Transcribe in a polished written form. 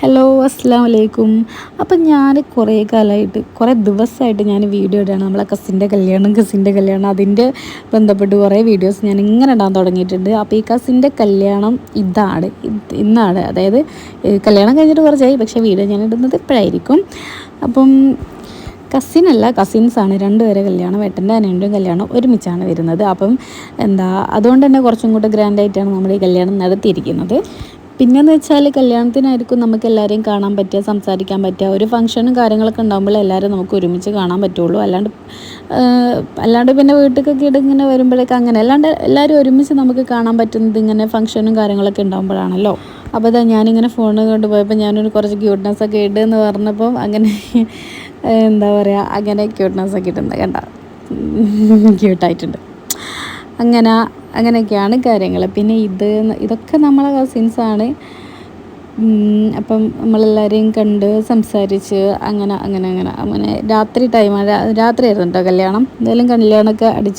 Hello അസ്സലാമു അലൈക്കും. അപ്പം ഞാൻ കുറേ ദിവസമായിട്ട് ഞാൻ വീഡിയോ ഇടുകയാണ്. നമ്മളെ കസിൻ്റെ കല്യാണം അതിൻ്റെ ബന്ധപ്പെട്ട് കുറേ വീഡിയോസ് ഞാൻ ഇങ്ങനെ ഇടാൻ തുടങ്ങിയിട്ടുണ്ട്. അപ്പോൾ ഈ കസിൻ്റെ കല്യാണം ഇന്നാണ്. അതായത് കല്യാണം കഴിഞ്ഞിട്ട് കുറച്ചായി, പക്ഷേ വീഡിയോ ഞാൻ ഇടുന്നത് ഇപ്പോഴായിരിക്കും. അപ്പം കസിൻസാണ് രണ്ടുപേരെ കല്യാണം, ഏട്ടൻ്റെ അനിയൻ്റെയും കല്യാണം ഒരുമിച്ചാണ് വരുന്നത്. അപ്പം അതുകൊണ്ട് തന്നെ കുറച്ചും കൂടെ ഗ്രാൻഡായിട്ടാണ് നമ്മൾ ഈ കല്യാണം നടത്തിയിരിക്കുന്നത്. പിന്നെയെന്ന് വെച്ചാൽ കല്യാണത്തിനായിരിക്കും നമുക്ക് എല്ലാവരെയും കാണാൻ പറ്റുക, സംസാരിക്കാൻ പറ്റുക. ഒരു ഫംഗ്ഷനും കാര്യങ്ങളൊക്കെ ഉണ്ടാകുമ്പോൾ എല്ലാവരും നമുക്ക് ഒരുമിച്ച് കാണാൻ പറ്റുള്ളൂ. അല്ലാണ്ട് പിന്നെ വീട്ടിലേക്കൊക്കെ ഇങ്ങനെ വരുമ്പോഴേക്കും അങ്ങനെ എല്ലാവരും ഒരുമിച്ച് നമുക്ക് കാണാൻ പറ്റുന്നത് ഇങ്ങനെ ഫംഗ്ഷനും കാര്യങ്ങളൊക്കെ ഉണ്ടാകുമ്പോഴാണല്ലോ. അപ്പോൾ ഞാനിങ്ങനെ ഫോൺ കൊണ്ടുപോയപ്പോൾ ഞാനൊരു കുറച്ച് ക്യൂട്ട്നെസ്സൊക്കെ ഇടുമെന്ന് പറഞ്ഞപ്പം അങ്ങനെ അങ്ങനെ ക്യൂട്ട്നെസ്സൊക്കെ ഇട്ടുണ്ട്, കണ്ട ക്യൂട്ടായിട്ടുണ്ട്. അങ്ങനെയൊക്കെയാണ് കാര്യങ്ങൾ. പിന്നെ ഇതൊക്കെ നമ്മളെ കസിൻസാണ്. അപ്പം നമ്മളെല്ലാവരെയും കണ്ട് സംസാരിച്ച് അങ്ങനെ രാത്രിയായിരുന്നു കേട്ടോ കല്യാണം. എന്തായാലും കല്യാണമൊക്കെ അടിച്ച്